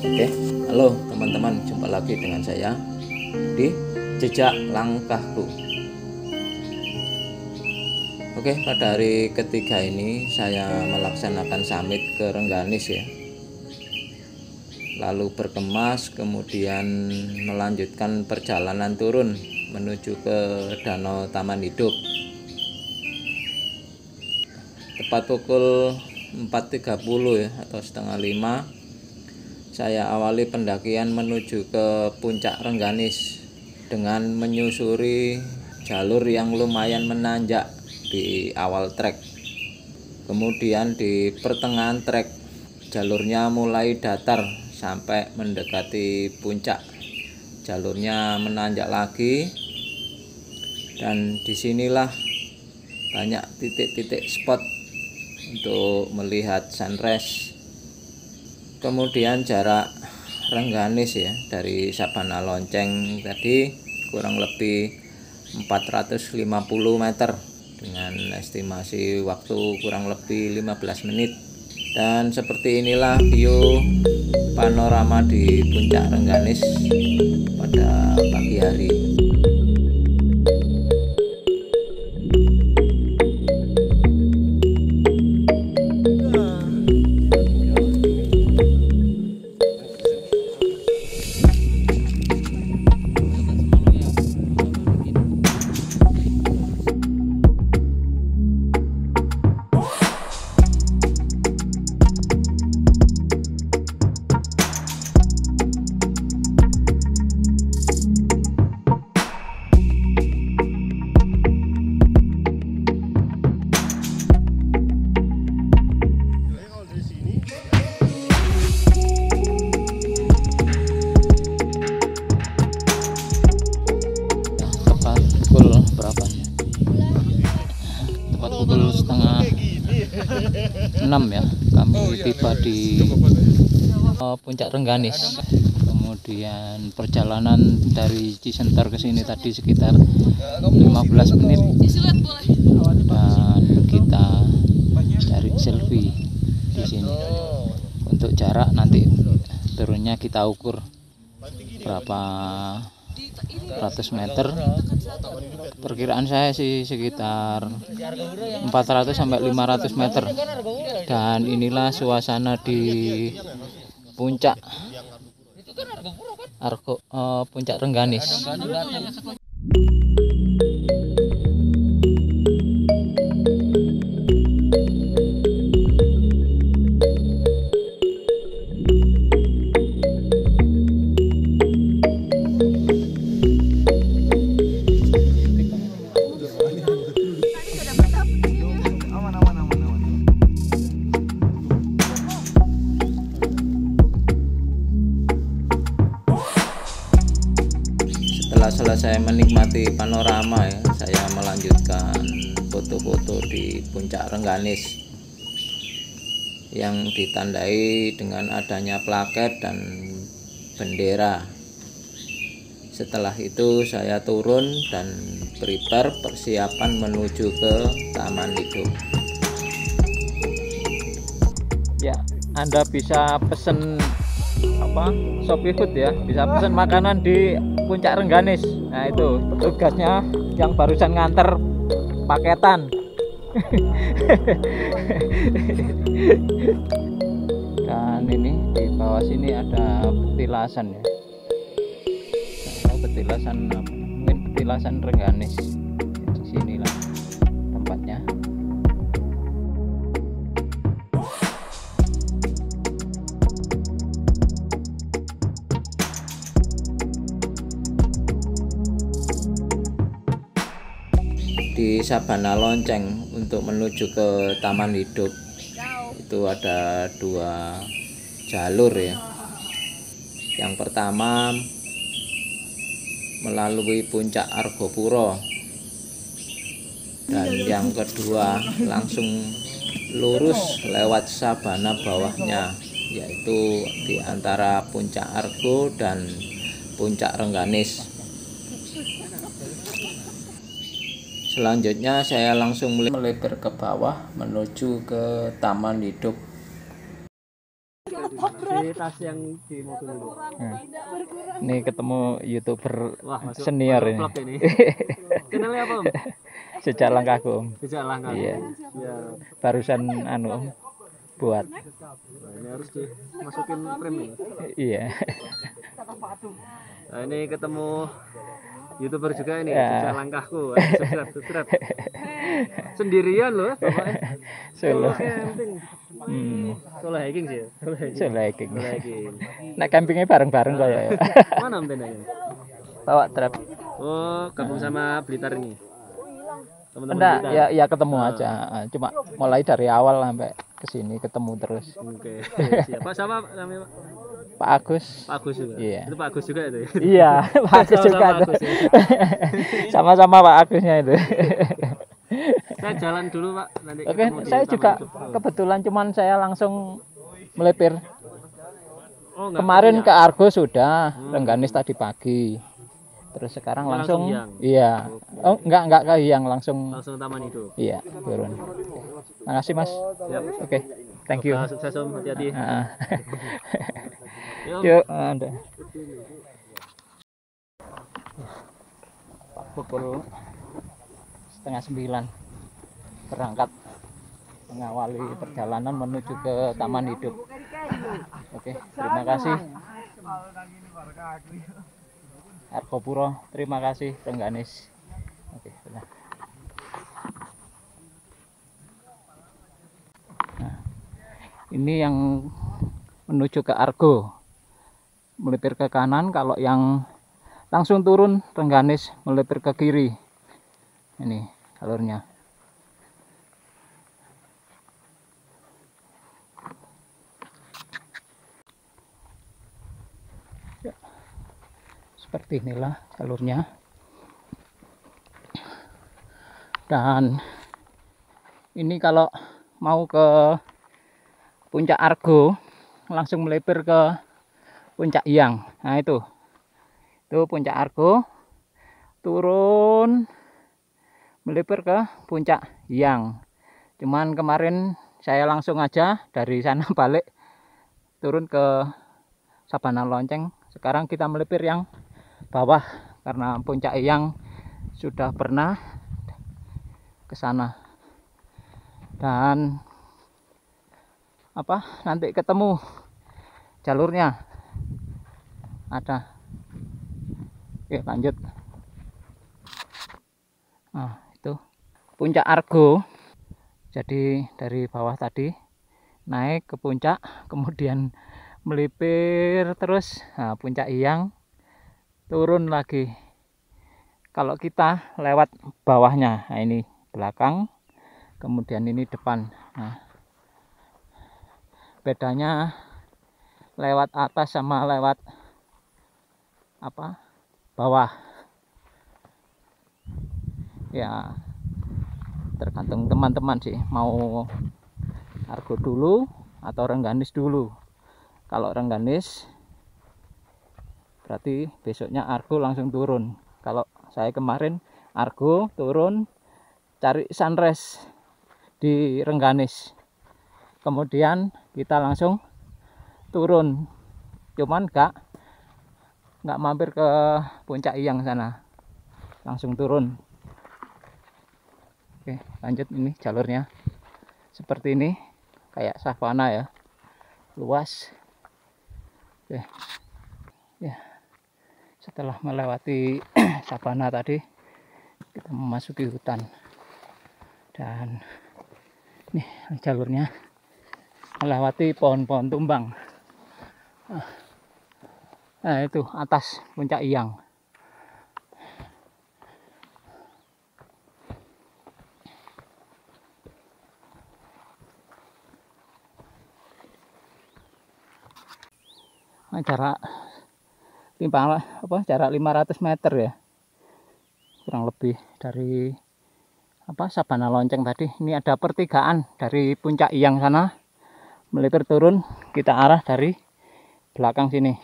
Oke, halo teman-teman, jumpa lagi dengan saya di Jejak Langkahku. Oke, pada hari ketiga ini saya melaksanakan summit ke Rengganis ya. Lalu berkemas, kemudian melanjutkan perjalanan turun menuju ke Danau Taman Hidup. Tepat pukul 4.30 ya, atau setengah 5, saya awali pendakian menuju ke puncak Rengganis dengan menyusuri jalur yang lumayan menanjak di awal trek. Kemudian di pertengahan trek jalurnya mulai datar sampai mendekati puncak. Jalurnya menanjak lagi, dan disinilah banyak titik-titik spot untuk melihat sunrise. Kemudian jarak Rengganis ya dari Sabana Lonceng tadi kurang lebih 450 meter dengan estimasi waktu kurang lebih 15 menit. Dan seperti inilah view panorama di puncak Rengganis pada pagi hari. Pukul setengah 6 ya, kami tiba di puncak Rengganis. Kemudian perjalanan dari Cisenter ke sini tadi sekitar 15 menit, dan kita cari selfie di sini. Untuk jarak nanti turunnya kita ukur berapa ratus meter. Perkiraan saya sih sekitar 400 sampai 500 meter. Dan inilah suasana di puncak puncak Rengganis. Setelah selesai menikmati panorama ya, saya melanjutkan foto-foto di puncak Rengganis yang ditandai dengan adanya plaket dan bendera. Setelah itu saya turun dan prepare persiapan menuju ke Taman Hidup. Ya, Anda bisa pesen Shopee Food ya, bisa pesan makanan di puncak Rengganis. Nah itu tugasnya yang barusan nganter paketan. Dan ini di bawah sini ada petilasan ya, petilasan mungkin petilasan Rengganis. Di sinilah tempatnya. Di Sabana Lonceng untuk menuju ke Taman Hidup itu ada 2 jalur ya. Yang pertama melalui puncak Argopuro, dan yang kedua langsung lurus lewat sabana bawahnya, yaitu di antara puncak Argo dan puncak Rengganis. Selanjutnya saya langsung melebar ke bawah menuju ke Taman Hidup. Di tas yang di mobil dulu. Ini ketemu YouTuber Wah, masuk senior ini. vlog ini. Channelnya apa, Om? Sejak langkahku Om. Sejak langkah. Iya. Ya. Barusan anu Om buat. Nah, ini harus dimasukin frame ini. Iya. Nah, ini ketemu YouTuber juga ini, Ya. Sejak langkahku. Subscribe. Sendirian loh, bapaknya. Solo. Camping. Solo hiking sih. Solo hiking. Solo hiking. Nek campingnya bareng-bareng kayak ya. Mana Om tendanya? Bawa trap. Oh, gabung sama Blitar ini. Teman-teman Enggak, Blitar. ya ketemu aja. Cuma mulai dari awal sampai ke sini ketemu terus. Oke, siap. Pak siapa namanya, Pak? Pak Agus. Pak Agus juga. Iya. Itu Pak Agus juga itu. Iya, Pak Agus Sama-sama juga Pak tuh. Agus, ya. Sama-sama Pak Agusnya itu. Saya jalan dulu, Pak. Nanti Oke, ketemu di saya taman juga itu. kebetulan cuman saya langsung melipir. Oh, enggak. Kemarin ke Argo sudah, Rengganis tadi pagi. Terus sekarang Oh, langsung, langsung Hyang. iya. Oh, enggak ke Hyang, langsung Langsung taman itu. iya, turun. Makasih Mas. Siap. Oke, thank you. Semoga sukses Om, hati-hati. Yuk. Yuk, ada. Pukul 8:30 berangkat mengawali perjalanan menuju ke Taman Hidup. Oke, terima kasih. Arkopuro, terima kasih Rengganis. Oke, sudah. Nah, ini yang menuju ke Argo. Melipir ke kanan, kalau yang langsung turun Rengganis melipir ke kiri. Ini alurnya. Seperti inilah jalurnya. Dan ini kalau mau ke Puncak Argo langsung melipir ke Puncak Hyang. Nah itu Puncak Argo, turun melipir ke Puncak Hyang. Cuman kemarin saya langsung aja dari sana balik turun ke Sabana Lonceng. Sekarang kita melipir yang bawah karena Puncak Hyang sudah pernah ke sana. Dan nanti ketemu jalurnya ada. Oke, lanjut. Nah, itu Puncak Argo. Jadi dari bawah tadi naik ke puncak, kemudian melipir terus. Nah, Puncak Hyang, turun lagi. Kalau kita lewat bawahnya, nah ini belakang, kemudian ini depan. Nah, bedanya lewat atas sama lewat bawah. Ya, tergantung teman-teman sih mau Argo dulu atau Rengganis dulu. Kalau Rengganis berarti besoknya Argo langsung turun. Kalau saya kemarin Argo turun cari sunrise di Rengganis, kemudian kita langsung turun, cuman nggak mampir ke Puncak Hyang sana, langsung turun. Oke, lanjut. Ini jalurnya seperti ini, kayak savana ya, luas. Oke. Ya, setelah melewati savana tadi kita memasuki hutan. Dan nih jalurnya melewati pohon-pohon tumbang. Nah, itu atas Puncak Hyang. Nah, jarak 500 meter ya, kurang lebih dari Sabana Lonceng tadi. Ini ada pertigaan dari Puncak Hyang sana, melipir turun, kita arah dari belakang sini.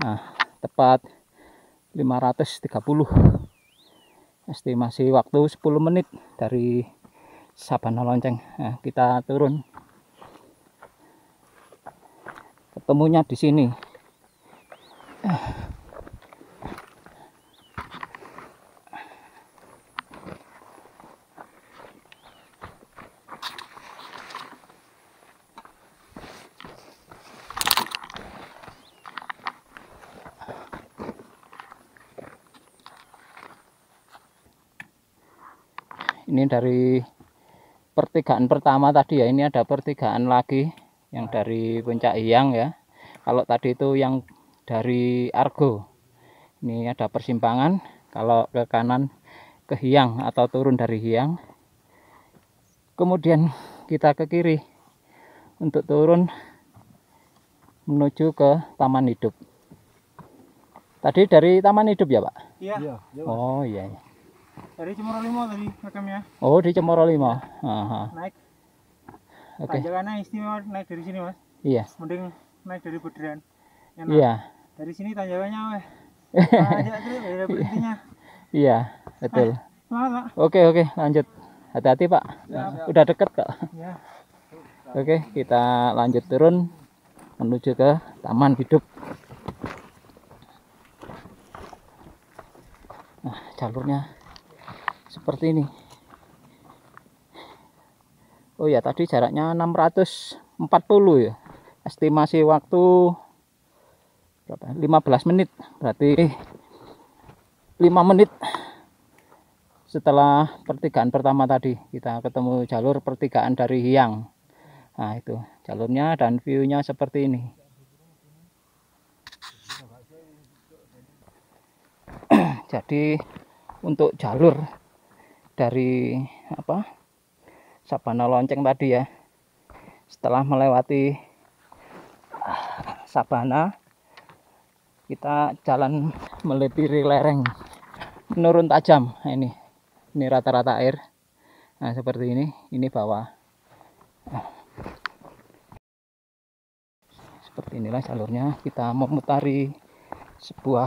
Nah, tepat 530. Estimasi waktu 10 menit dari Sabana Lonceng. Nah, kita turun. ketemunya di sini. Ini dari pertigaan pertama tadi ya, ini ada pertigaan lagi yang dari Puncak Hyang ya. Kalau tadi itu yang dari Argo. Ini ada persimpangan, kalau ke kanan ke Hyang atau turun dari Hyang. Kemudian kita ke kiri untuk turun menuju ke Taman Hidup. Tadi dari Taman Hidup ya, Pak? Iya. Oh iya. Dari Cemoro Limo tadi rekamnya. Oh, di Cemoro Limo. Naik. Oke. Tanjakannya istimewa naik dari sini, Mas. Iya. Mending naik dari Bedrian. Enak. Iya. Dari sini tanjakannya weh. Aja terus ada berhentinya. Iya, betul. Semangat, Pak. Oke, lanjut. Hati-hati, Pak. Udah deket kok. Ya. Oke, kita lanjut turun menuju ke Taman Hidup. Nah, jalurnya seperti ini. Oh ya, tadi jaraknya 640 ya. Estimasi waktu berapa? 15 menit. Berarti 5 menit setelah pertigaan pertama tadi kita ketemu jalur pertigaan dari Hyang. Nah, itu jalurnya dan view-nya seperti ini. Jadi untuk jalur dari Sabana Lonceng tadi ya, setelah melewati Sabana, kita jalan melipiri lereng menurun tajam. Nah, ini rata-rata air. Nah, seperti ini bawah. Nah, seperti inilah jalurnya. Kita memutari sebuah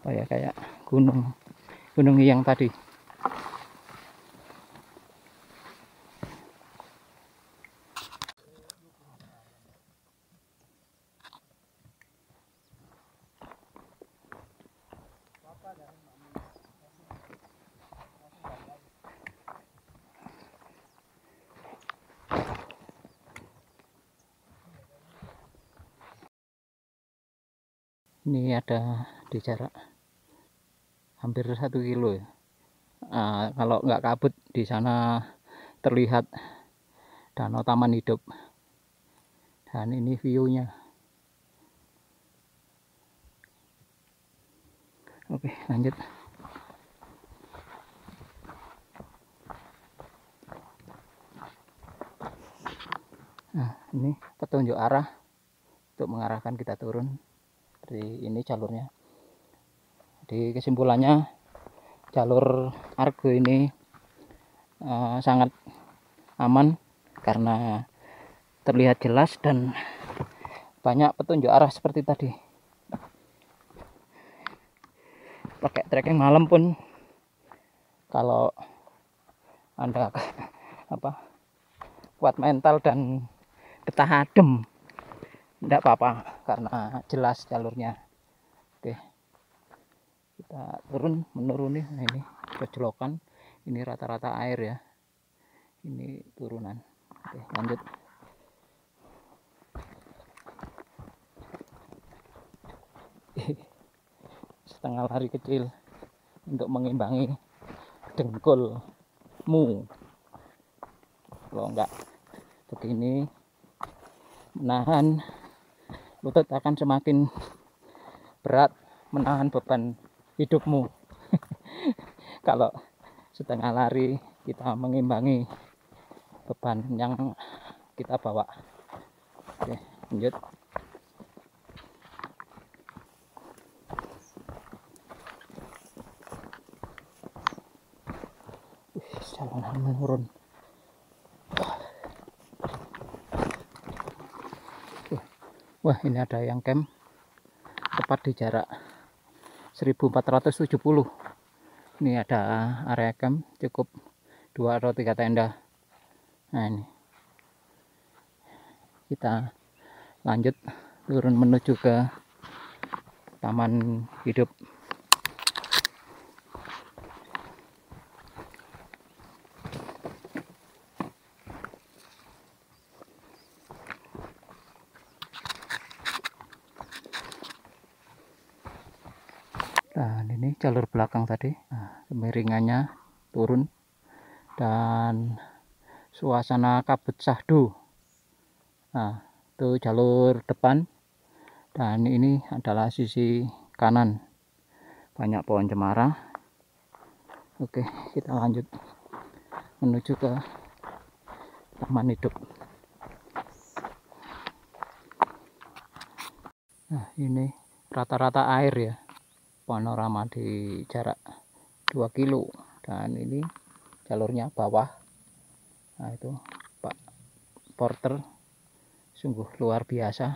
kayak gunung Hyang tadi. Ini ada di jarak hampir 1 kilo ya. Kalau nggak kabut di sana terlihat Danau Taman Hidup. Dan ini view-nya. Oke, lanjut. Nah, ini petunjuk arah untuk mengarahkan kita turun. Dari ini jalurnya. Jadi kesimpulannya jalur Argo ini sangat aman karena terlihat jelas dan banyak petunjuk arah seperti tadi. Pakai trekking malam pun kalau Anda kuat mental dan betah adem, tidak apa-apa karena jelas jalurnya. Oke, kita menuruni. Nah, ini kejelokan, ini rata-rata air ya, ini turunan. Oke, lanjut. Setengah lari kecil untuk mengimbangi dengkulmu. Kalau enggak begini, menahan lutut akan semakin berat, menahan beban hidupmu. Kalau setengah lari kita mengimbangi beban yang kita bawa. Oke, lanjut. Jalanan menurun. Wah, ini ada yang camp tepat di jarak 1470. Ini ada area camp cukup 2 atau 3 tenda. Nah, ini kita lanjut turun menuju ke taman hidup. Dan ini jalur belakang tadi, nah, kemiringannya turun dan suasana kabut syahdu. Nah, itu jalur depan dan ini adalah sisi kanan, banyak pohon cemara. Oke, kita lanjut menuju ke taman hidup. Nah, ini rata-rata air ya, panorama di jarak 2 kilo, dan ini jalurnya bawah. Nah, itu Pak Porter sungguh luar biasa.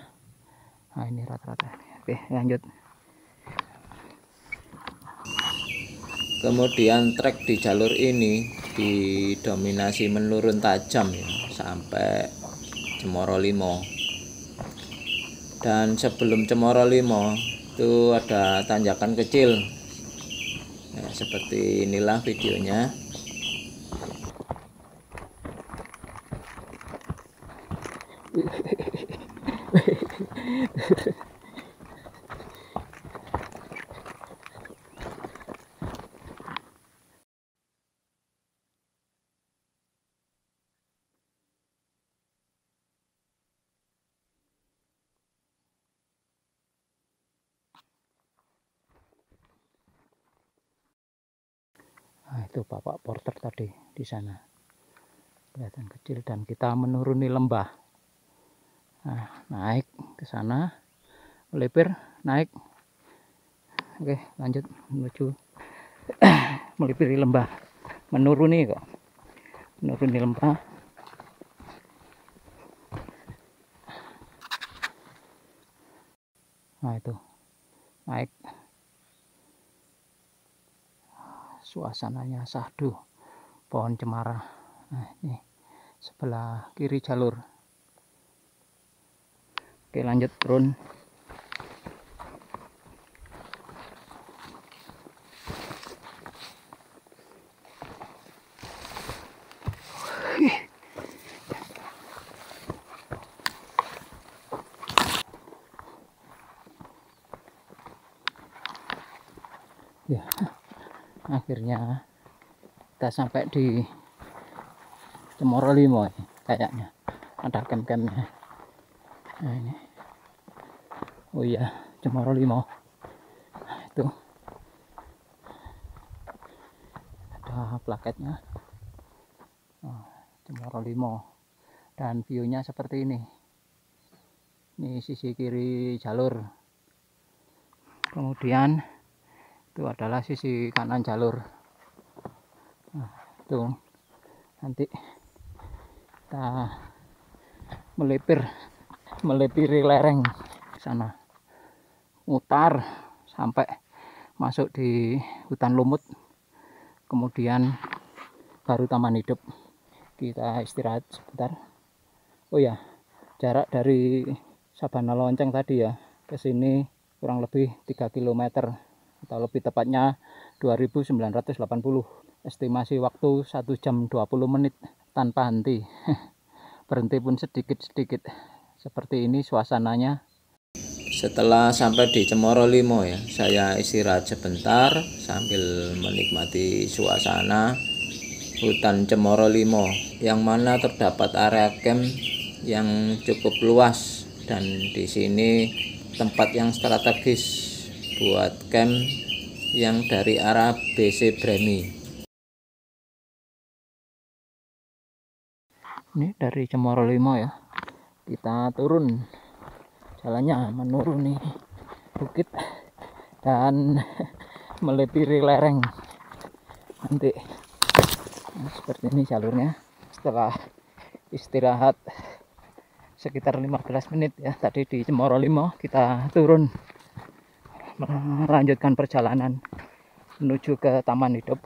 Nah, ini rata-rata. Oke, lanjut. Kemudian trek di jalur ini didominasi menurun tajam ya, sampai Cemoro Limo. Dan sebelum Cemoro Limo itu ada tanjakan kecil. Ya, seperti inilah videonya. Nah, itu Bapak Porter tadi di sana. Kelihatan kecil, dan kita menuruni lembah. Nah, naik ke sana, melipir, naik. Oke, lanjut menuju melipiri lembah. Menuruni kok. Menuruni lembah. Nah, itu. Naik. Suasananya syahdu, pohon cemara. Nah, ini sebelah kiri jalur. Oke, lanjut turun. Ya, akhirnya kita sampai di Cemoro Limo kayaknya. Ada camp-campnya. Nah, ini. Oh iya, Cemoro Limo. Nah, itu ada plaketnya. Oh, Cemoro Limo. Dan view-nya seperti ini. Ini sisi kiri jalur. Kemudian itu adalah sisi kanan jalur. Nah, itu nanti kita melipiri lereng sana, mutar sampai masuk di hutan lumut, kemudian baru taman hidup. Kita istirahat sebentar. Oh ya, jarak dari Sabana Lonceng tadi ya ke sini kurang lebih 3 km, atau lebih tepatnya 2980. Estimasi waktu 1 jam 20 menit tanpa henti. Berhenti pun sedikit-sedikit. Seperti ini suasananya. Setelah sampai di Cemoro Limo ya, saya istirahat sebentar sambil menikmati suasana hutan Cemoro Limo, yang mana terdapat area camp yang cukup luas, dan di sini tempat yang strategis buat camp yang dari arah BC Bremi. Ini dari Cemoro Limo ya. Kita turun. Jalannya menuruni bukit dan melipiri lereng. Nanti seperti ini jalurnya. Setelah istirahat sekitar 15 menit ya tadi di Cemoro Limo, kita turun melanjutkan perjalanan menuju ke taman hidup.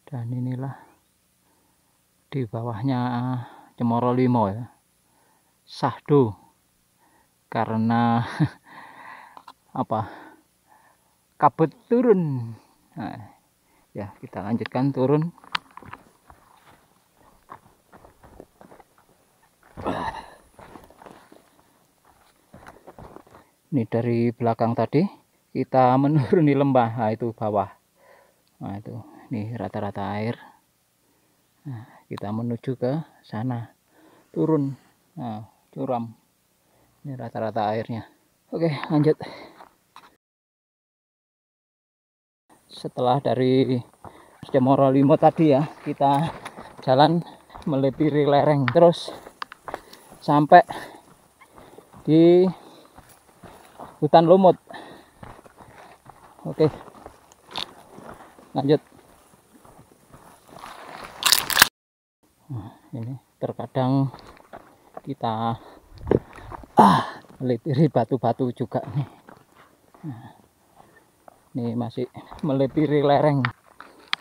Dan inilah di bawahnya Cemoro Limo ya, Sahdo, karena apa, kabut turun. Nah, ya kita lanjutkan turun. Ini dari belakang tadi kita menuruni lembah. Nah, itu bawah. Nah, itu ini rata-rata air. Nah, kita menuju ke sana, turun. Nah, curam. Ini rata-rata airnya. Oke, lanjut. Setelah dari Cemoro Limo tadi ya, kita jalan melipiri lereng terus sampai di hutan lumut. Oke, lanjut. Nah, ini terkadang kita melipiri batu-batu juga nih. Nah, ini masih melipiri lereng,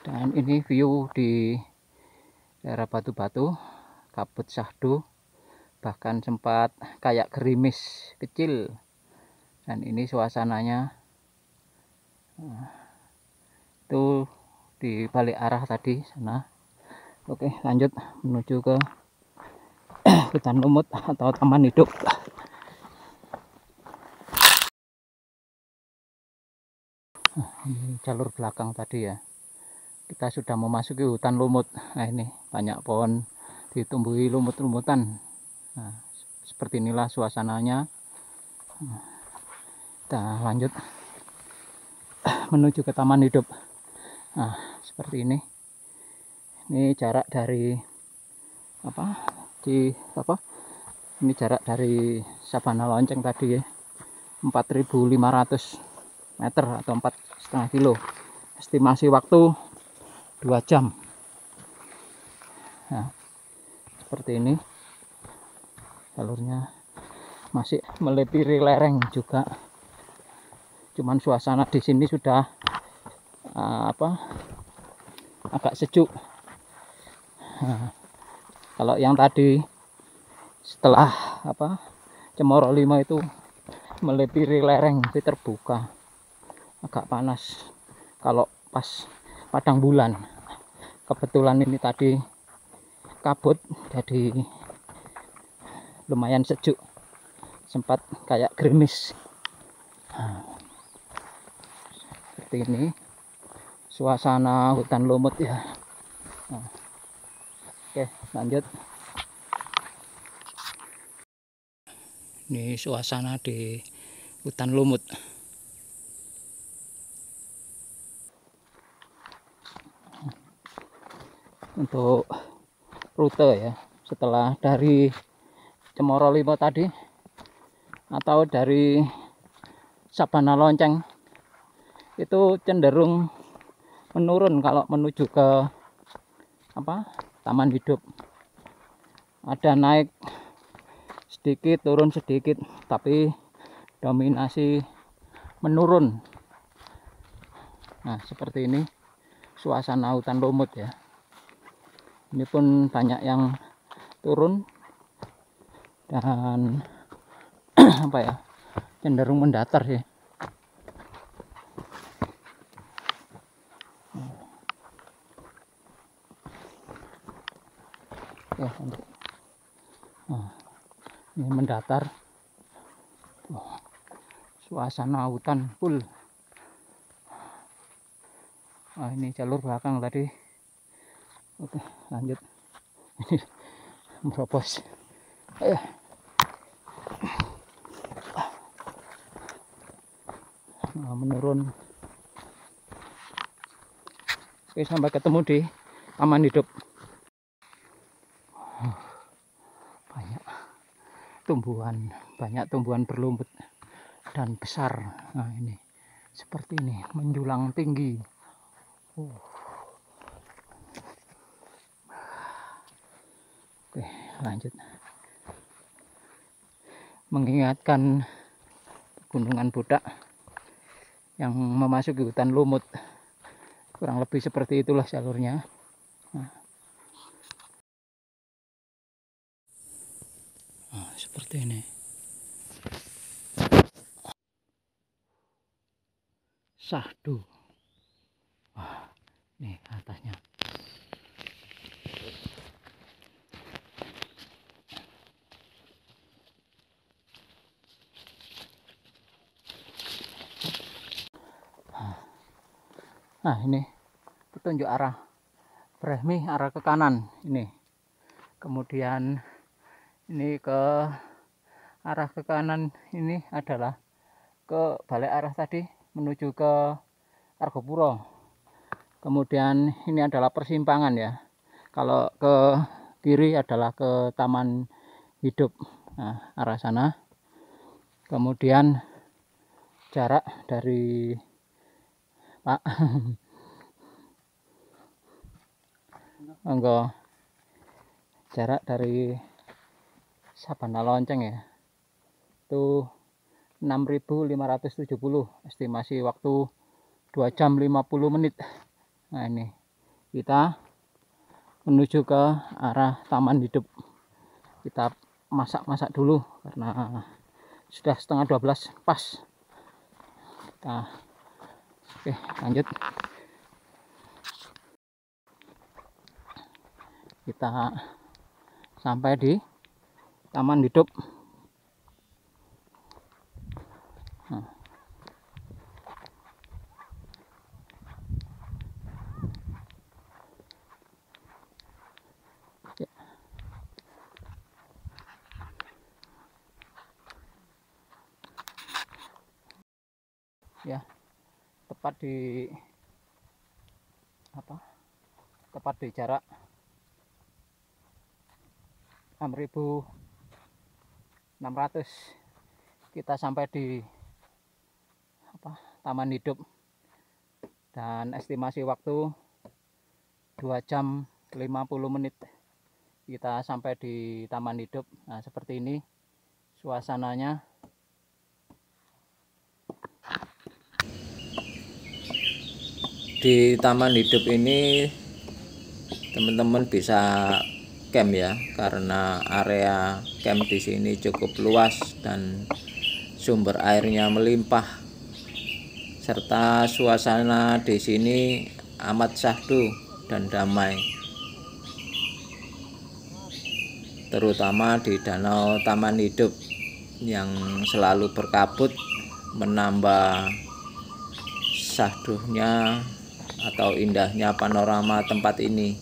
dan ini view di daerah batu-batu, kabut Sahdo, bahkan sempat kayak gerimis kecil. Dan ini suasananya itu di balik arah tadi sana. Oke, lanjut menuju ke hutan lumut atau taman hidup. Ini jalur belakang tadi ya, kita sudah memasuki hutan lumut. Nah, ini banyak pohon ditumbuhi lumut-lumutan. Nah, seperti inilah suasananya. Kita lanjut menuju ke taman hidup. Nah, seperti ini. Ini jarak dari ini jarak dari Sabana Lonceng tadi ya, 4.500 meter atau 4,5 kilo. Estimasi waktu 2 jam. Nah, seperti ini jalurnya, masih melipiri lereng juga. Cuman suasana di sini sudah agak sejuk. Nah, kalau yang tadi setelah Cemoro Limo itu melipiri lereng itu terbuka, agak panas kalau pas padang bulan. Kebetulan ini tadi kabut, jadi lumayan sejuk, sempat kayak gerimis. Nah, seperti ini suasana hutan lumut ya. Nah, oke, lanjut. Ini suasana di hutan lumut. Untuk rute ya, setelah dari Cemoro Limo tadi atau dari Sabana Lonceng, itu cenderung menurun kalau menuju ke taman hidup. Ada naik sedikit, turun sedikit, tapi dominasi menurun. Nah, seperti ini suasana hutan lumut ya. Ini pun banyak yang turun dan cenderung mendatar sih. Ya, nah, ini mendatar. Suasana hutan full. Nah, ini jalur belakang tadi. Oke, lanjut. Ini meropos. Ayo. Nah, menurun. Oke, sampai ketemu di taman hidup. Banyak tumbuhan berlumput dan besar. Nah, ini seperti ini, menjulang tinggi. Oke, lanjut. Mengingatkan Gunungan Budak yang memasuki hutan lumut. Kurang lebih seperti itulah jalurnya. Nah, seperti ini. Sahdu. Wah, nih atasnya. Nah, ini petunjuk arah Brahmi, arah ke kanan ini. Kemudian ini ke arah ke kanan ini adalah ke balik arah tadi menuju ke Argopuro. Kemudian ini adalah persimpangan ya. Kalau ke kiri adalah ke Taman Hidup. Nah, arah sana. Kemudian jarak dari Pak enggak, jarak dari Sabana Lonceng ya, itu 6.570, estimasi waktu 2 jam 50 menit. Nah, ini kita menuju ke arah Taman Hidup. Kita masak-masak dulu karena sudah setengah 12 pas. Oke, lanjut. Kita sampai di Taman Hidup. Nah. Ya, tepat di jarak 6.600 kita sampai di Taman Hidup, dan estimasi waktu 2 jam 50 menit kita sampai di Taman Hidup. Nah, seperti ini suasananya. Di Taman Hidup ini teman-teman bisa camp ya, karena area camp di sini cukup luas dan sumber airnya melimpah, serta suasana di sini amat syahdu dan damai, terutama di danau Taman Hidup yang selalu berkabut, menambah syahdunya atau indahnya panorama tempat ini.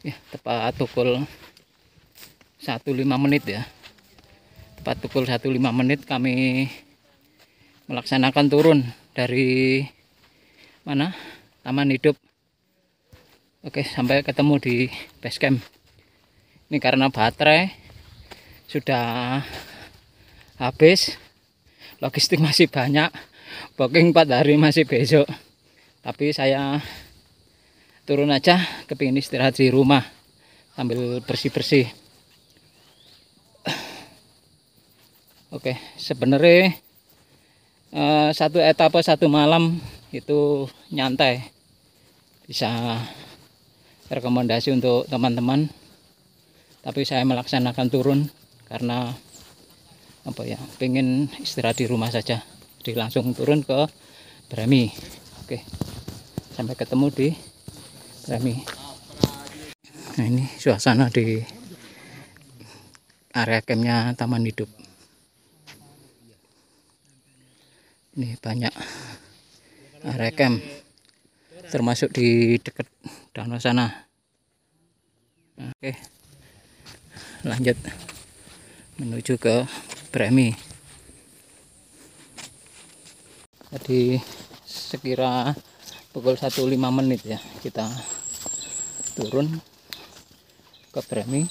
Ya, tepat pukul 1.05 menit ya. Tepat pukul 1.05 menit kami melaksanakan turun dari mana? Taman Hidup. Oke, sampai ketemu di base camp. Ini karena baterai sudah habis, logistik masih banyak, booking 4 hari masih besok. Tapi saya turun aja, kepingin istirahat di rumah sambil bersih-bersih. Oke, sebenarnya satu etapa 1 malam itu nyantai, bisa rekomendasi untuk teman-teman. Tapi saya melaksanakan turun karena pengen istirahat di rumah saja, jadi langsung turun ke Brahmi. Oke, sampai ketemu di Brahmi. Nah, ini suasana di area campnya Taman Hidup. Ini banyak area camp, termasuk di dekat danau sana. Oke, lanjut menuju ke Brahmi. Tadi sekira pukul 1.05 menit ya kita turun ke Brahmi.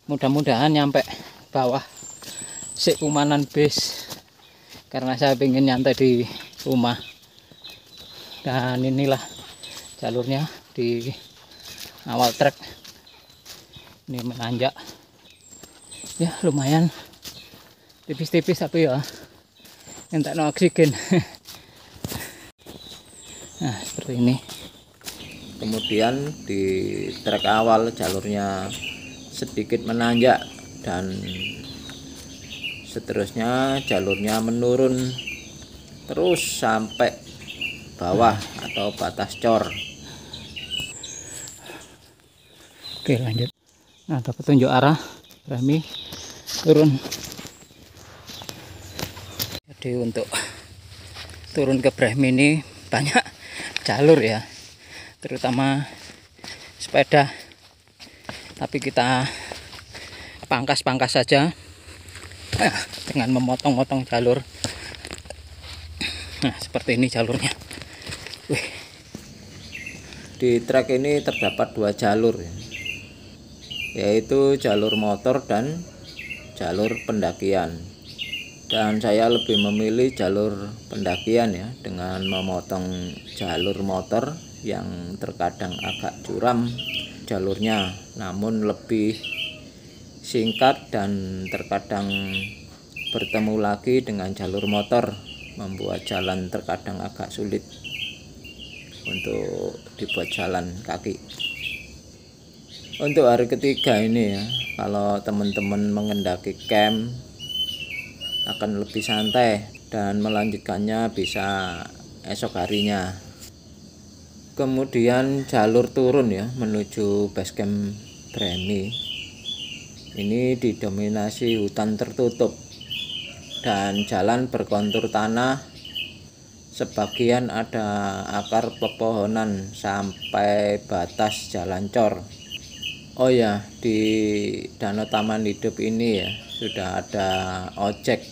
Mudah-mudahan nyampe bawah sik kumanan base karena saya ingin nyantai di rumah. Dan inilah jalurnya di awal trek. Ini menanjak ya, lumayan tipis-tipis tapi ya entek no oksigen. Nah seperti ini. Kemudian di trek awal jalurnya sedikit menanjak dan seterusnya jalurnya menurun terus sampai bawah atau batas cor. Oke lanjut. Nah ada petunjuk arah, Brahmi turun. Jadi untuk turun ke Brahmi ini banyak jalur ya, terutama sepeda, tapi kita pangkas-pangkas saja dengan memotong-motong jalur. Nah seperti ini jalurnya. Wih. Di trek ini terdapat 2 jalur ya, yaitu jalur motor dan jalur pendakian. Dan saya lebih memilih jalur pendakian ya, dengan memotong jalur motor yang terkadang agak curam jalurnya, namun lebih singkat dan terkadang bertemu lagi dengan jalur motor, membuat jalan terkadang agak sulit untuk dibuat jalan kaki. Untuk hari ketiga ini ya, kalau teman-teman mengendaki camp akan lebih santai dan melanjutkannya bisa esok harinya. Kemudian jalur turun ya menuju base camp Brahmi ini didominasi hutan tertutup dan jalan berkontur tanah. Sebagian ada akar pepohonan sampai batas jalan cor. Oh ya, di Danau Taman Hidup ini ya sudah ada ojek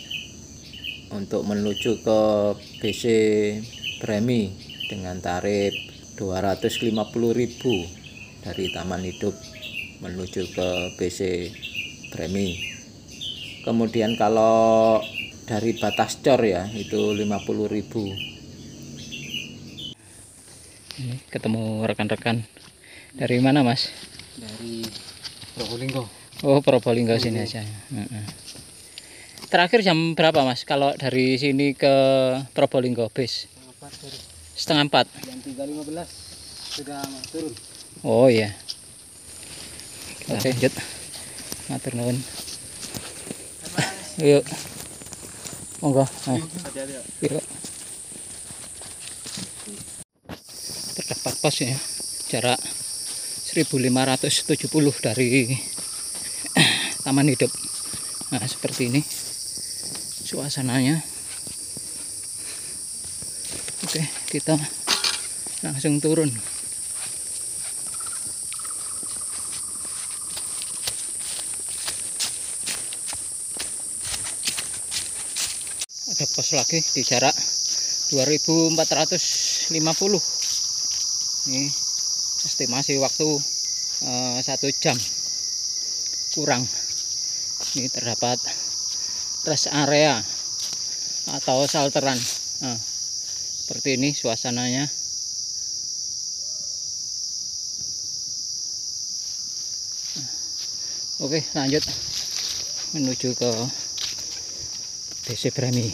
untuk menuju ke BC Brahmi dengan tarif 250.000 dari Taman Hidup menuju ke BC Brahmi. Kemudian kalau dari batas cor ya itu 50.000. Ini ketemu rekan-rekan dari mana Mas? Dari Probolinggo. Oh Probolinggo sini aja. Terakhir jam berapa Mas kalau dari sini ke Probolinggo bis? Setengah 4. Jam 3.15 sudah turun. Oh iya. Kita lanjut. Matur nuwun. Yuk. Monggo. Yuk. Terdapat pos ya, jarak 1570 dari Taman Hidup. Nah seperti ini suasananya. Oke, kita langsung turun. Ada pos lagi di jarak 2450. Ini estimasi waktu 1 jam kurang. Ini terdapat rest area atau salteran. Nah, seperti ini suasananya. Oke lanjut menuju ke BC Brahmi.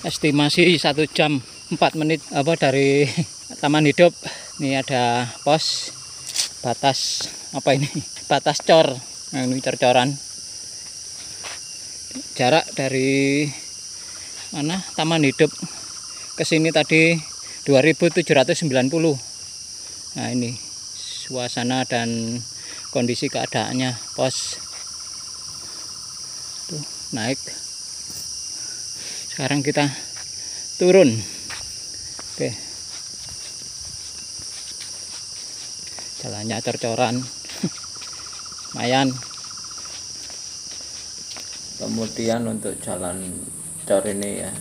Estimasi 1 jam 4 menit dari Taman Hidup. Ini ada pos batas apa ini? Batas cor. Nah, ini cor-coran. Jarak dari mana Taman Hidup ke sini tadi 2790. Nah, ini suasana dan kondisi keadaannya pos. Tuh, naik. Sekarang kita turun. Oke. Jalannya cor-coran. Lumayan. Kemudian untuk jalan cor ini ya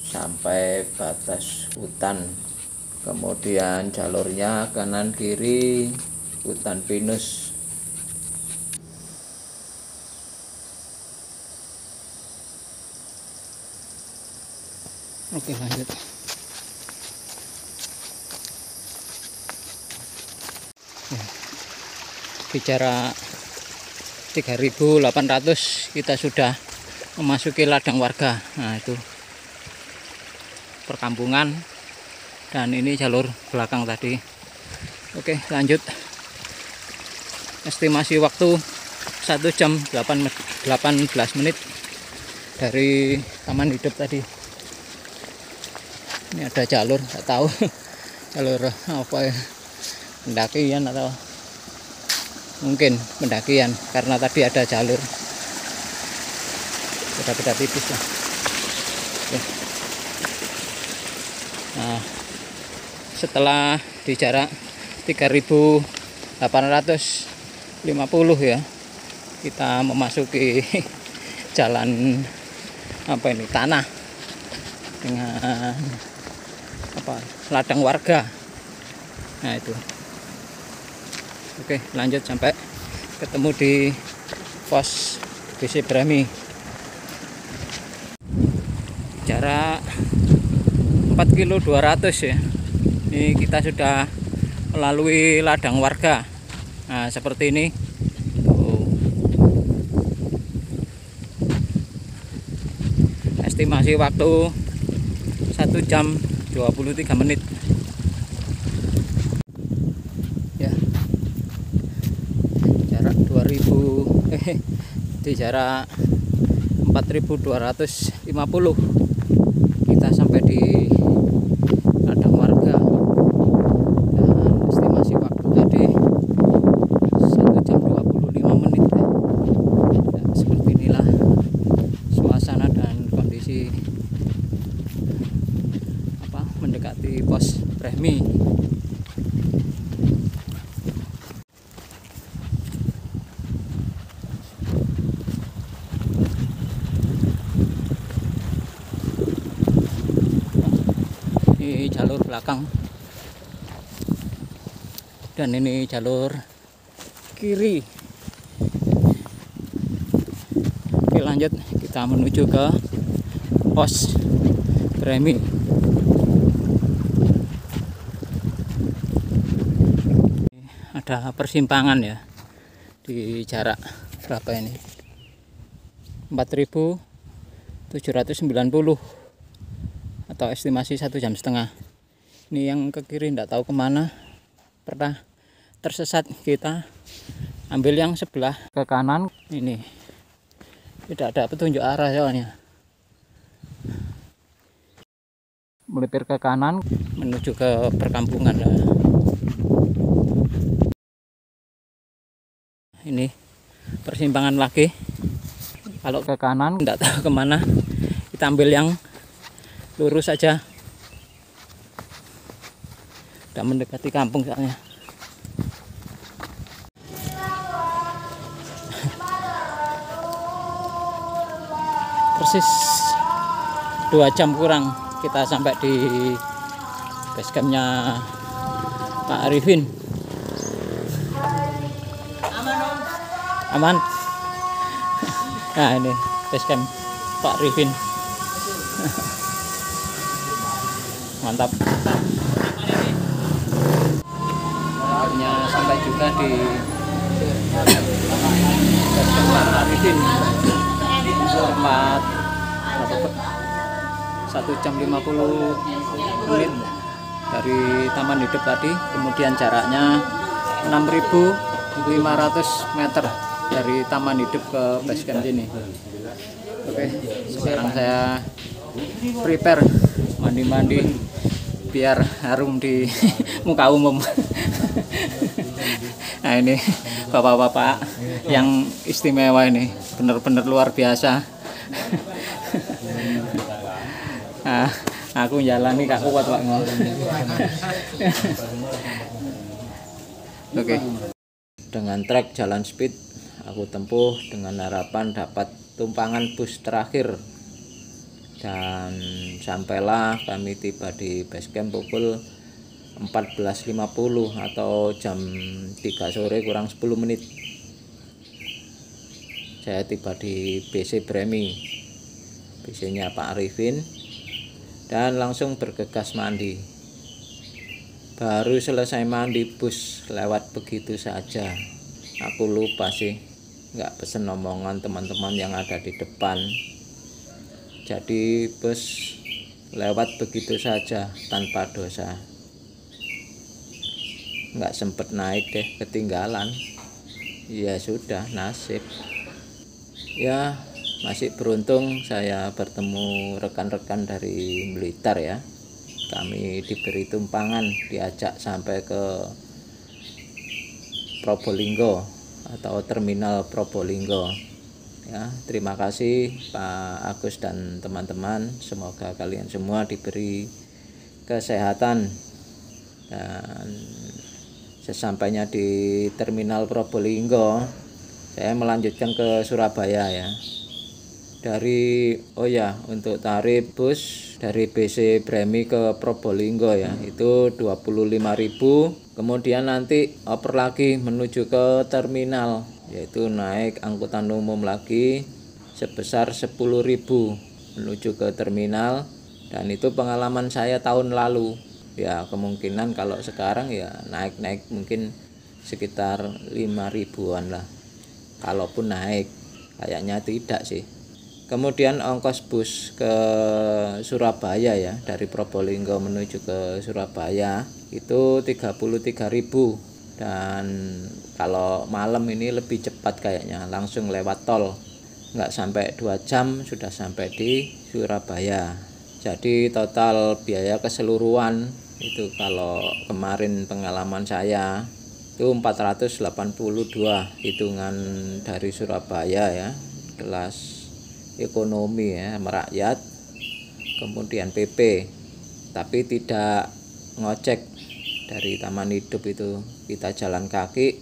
sampai batas hutan. Kemudian jalurnya kanan kiri hutan pinus. Oke, lanjut. Ya, di jarak 3.800 kita sudah memasuki ladang warga. Nah, itu perkampungan, dan ini jalur belakang tadi. Oke, lanjut. Estimasi waktu 1 jam 18 menit dari taman hidup tadi. Ini ada jalur, nggak tahu jalur apa ya, pendakian atau mungkin pendakian, karena tadi ada jalur beda-beda tipis lah. Oke. Nah, setelah di jarak 3.850 ya, kita memasuki jalan apa ini, tanah dengan apa, ladang warga. Nah, itu. Oke, lanjut sampai ketemu di pos BC Brahmi. Jarak 4,2 km ya. Ini kita sudah melalui ladang warga. Nah, seperti ini. Estimasi waktu 1 jam 23 menit. Ya. Jarak 2000 di jarak 4.250 kita sampai di ladang warga. Dan estimasi waktu tadi 1 jam 25 menit ya. Dan seperti inilah suasana dan kondisi apa, mendekati pos Brahmi. Ini jalur belakang dan ini jalur kiri. Oke, lanjut, kita menuju ke pos Brahmi. Ada persimpangan ya di jarak berapa ini, 4.790 atau estimasi 1,5 jam. Ini yang ke kiri tidak tahu kemana, pernah tersesat. Kita ambil yang sebelah ke kanan. Ini tidak ada petunjuk arah soalnya. Melipir ke kanan menuju ke perkampungan. Ini persimpangan lagi. Kalau ke kanan tidak tahu kemana, kita ambil yang lurus saja. Sudah mendekati kampung soalnya. Persis 2 jam kurang kita sampai di base campnya Pak Arifin. Aman. Nah, ini base camp Pak Arifin. Mantap. Akhirnya sampai juga di base camp Pak Arifin. Tempat 1 jam 50 menit dari taman hidup tadi. Kemudian jaraknya 6.500 meter dari taman hidup ke base camp sini. Oke, sekarang saya prepare mandi-mandi biar harum di muka umum. Nah, ini bapak-bapak yang istimewa ini, benar-benar luar biasa. Nah, aku jalan nih gak kuat Pak. Oke. Dengan trek jalan speed aku tempuh dengan harapan dapat tumpangan bus terakhir, dan sampailah kami tiba di base camp pukul 14.50 atau jam 3 sore kurang 10 menit. Saya tiba di BC Brahmi, BC-nya Pak Arifin. dan langsung bergegas mandi. Baru selesai mandi bus lewat begitu saja. Aku lupa sih, nggak pesen omongan teman-teman yang ada di depan. Jadi bus lewat begitu saja tanpa dosa. Nggak sempet naik deh, ketinggalan. Ya sudah, nasib. Ya masih beruntung saya bertemu rekan-rekan dari Blitar ya. Kami diberi tumpangan, diajak sampai ke Probolinggo atau terminal Probolinggo. Ya, terima kasih Pak Agus dan teman-teman. Semoga kalian semua diberi kesehatan. Dan sesampainya di terminal Probolinggo, saya melanjutkan ke Surabaya ya. Untuk tarif bus dari BC Bremi ke Probolinggo ya, itu 25.000. Kemudian nanti oper lagi menuju ke terminal, yaitu naik angkutan umum lagi sebesar 10.000 menuju ke terminal. Dan itu pengalaman saya tahun lalu. Ya kemungkinan kalau sekarang ya naik-naik mungkin sekitar 5.000-an lah. Kalaupun naik, kayaknya tidak sih. Kemudian ongkos bus ke Surabaya ya, dari Probolinggo menuju ke Surabaya itu 33.000. Dan kalau malam ini lebih cepat kayaknya, langsung lewat tol, nggak sampai 2 jam sudah sampai di Surabaya. Jadi total biaya keseluruhan itu kalau kemarin pengalaman saya itu 482 hitungan dari Surabaya ya, kelas ekonomi ya, merakyat, kemudian PP, tapi tidak ngocek. Dari Taman Hidup itu kita jalan kaki,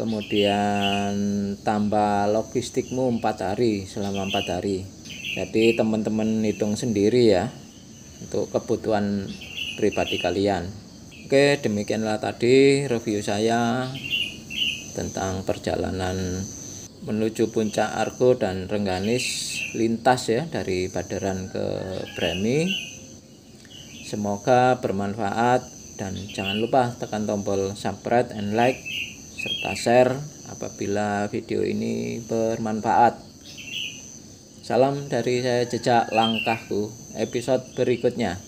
kemudian tambah logistikmu 4 hari, selama 4 hari. Jadi teman-teman hitung sendiri ya untuk kebutuhan pribadi kalian. Oke, demikianlah tadi review saya tentang perjalanan menuju Puncak Argo dan Rengganis lintas ya, dari Baderan ke Bremi. Semoga bermanfaat dan jangan lupa tekan tombol subscribe and like serta share apabila video ini bermanfaat. Salam dari saya, Jejak Langkahku, episode berikutnya.